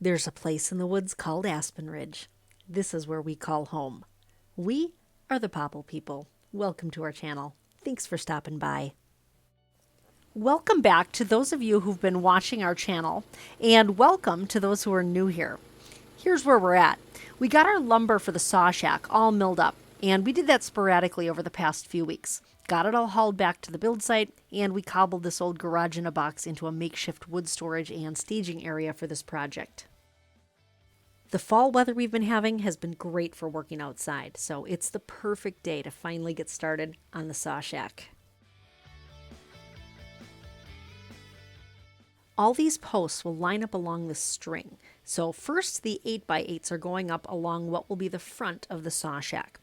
There's a place in the woods called Aspen Ridge. This is where we call home. We are the Popple people. Welcome to our channel. Thanks for stopping by. Welcome back to those of you who've been watching our channel, and welcome to those who are new here. Here's where we're at. We got our lumber for the saw shack all milled up, and we did that sporadically over the past few weeks. Got it all hauled back to the build site, and we cobbled this old garage in a box into a makeshift wood storage and staging area for this project. The fall weather we've been having has been great for working outside, so it's the perfect day to finally get started on the saw shack. All these posts will line up along this string. So first the 8x8s are going up along what will be the front of the saw shack.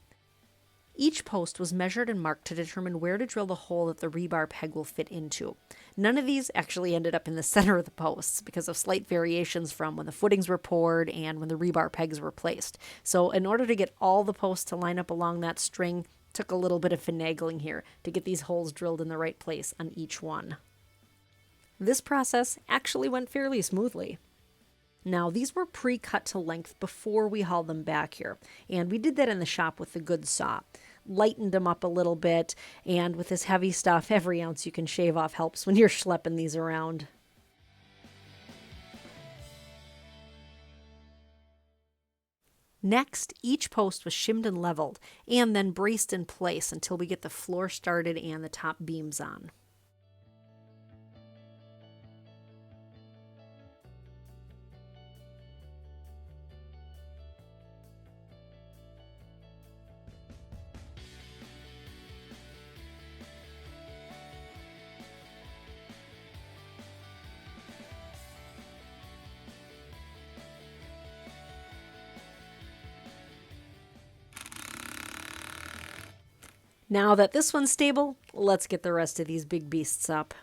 Each post was measured and marked to determine where to drill the hole that the rebar peg will fit into. None of these actually ended up in the center of the posts because of slight variations from when the footings were poured and when the rebar pegs were placed. So in order to get all the posts to line up along that string, took a little bit of finagling here to get these holes drilled in the right place on each one. This process actually went fairly smoothly. Now, these were pre-cut to length before we hauled them back here, and we did that in the shop with the good saw. Lightened them up a little bit, and with this heavy stuff, every ounce you can shave off helps when you're schlepping these around. Next, each post was shimmed and leveled, and then braced in place until we get the floor started and the top beams on. Now that this one's stable, let's get the rest of these big beasts up.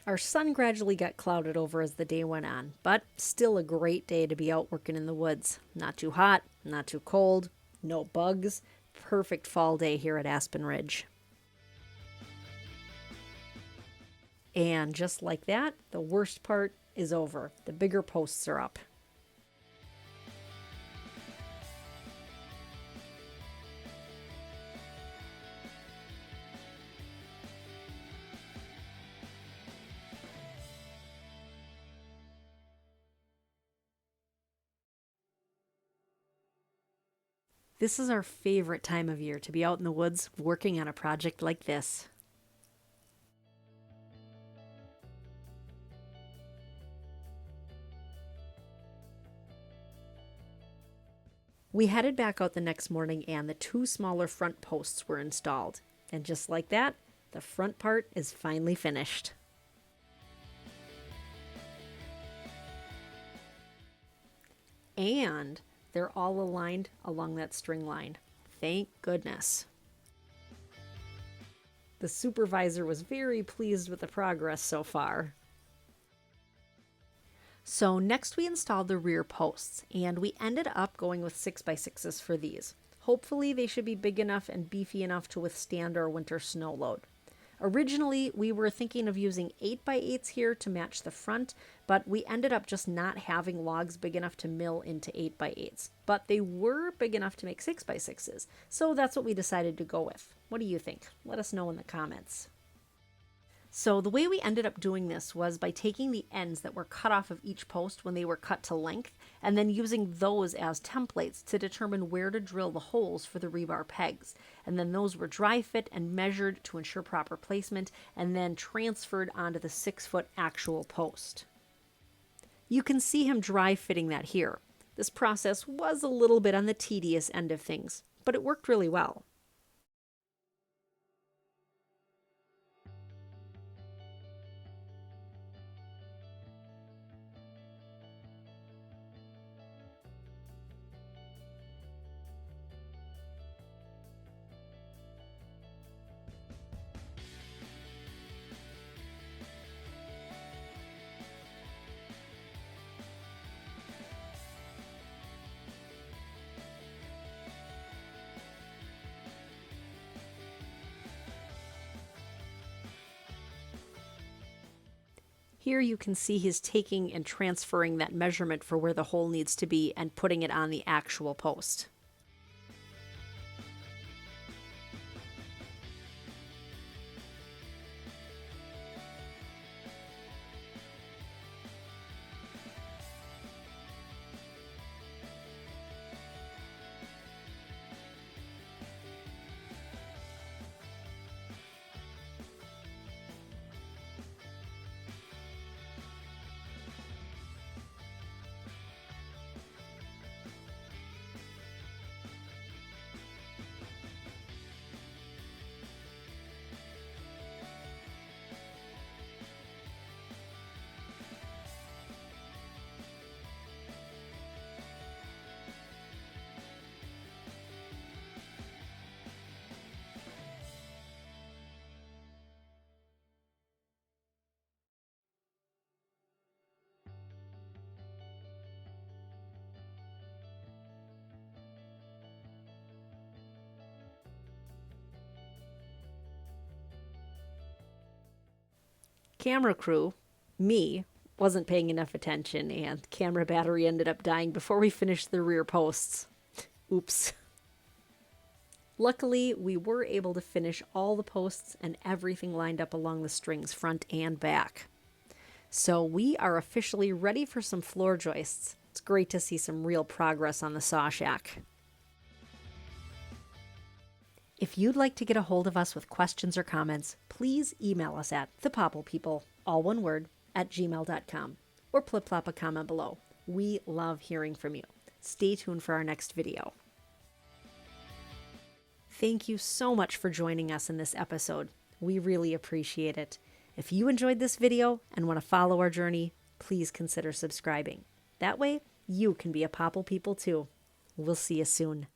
Our sun gradually got clouded over as the day went on, but still a great day to be out working in the woods. Not too hot, not too cold, no bugs. Perfect fall day here at Aspen Ridge. And just like that, the worst part is over. The bigger posts are up. This is our favorite time of year to be out in the woods working on a project like this. We headed back out the next morning and the two smaller front posts were installed. And just like that, the front part is finally finished. And they're all aligned along that string line. Thank goodness. The supervisor was very pleased with the progress so far. So next we installed the rear posts, and we ended up going with 6x6s for these. Hopefully they should be big enough and beefy enough to withstand our winter snow load. Originally, we were thinking of using 8x8s here to match the front, but we ended up just not having logs big enough to mill into 8x8s. But they were big enough to make 6x6s, so that's what we decided to go with. What do you think? Let us know in the comments. So the way we ended up doing this was by taking the ends that were cut off of each post when they were cut to length, and then using those as templates to determine where to drill the holes for the rebar pegs. And then those were dry fit and measured to ensure proper placement, and then transferred onto the 6-foot actual post. You can see him dry fitting that here. This process was a little bit on the tedious end of things, but it worked really well. Here you can see he's taking and transferring that measurement for where the hole needs to be and putting it on the actual post. Camera crew, me, wasn't paying enough attention and camera battery ended up dying before we finished the rear posts. Oops. Luckily, we were able to finish all the posts and everything lined up along the strings, front and back. So we are officially ready for some floor joists. It's great to see some real progress on the saw shack. If you'd like to get a hold of us with questions or comments, please email us at thepopplepeople, all one word, @gmail.com, or plop a comment below. We love hearing from you. Stay tuned for our next video. Thank you so much for joining us in this episode. We really appreciate it. If you enjoyed this video and want to follow our journey, please consider subscribing. That way, you can be a Popple people too. We'll see you soon.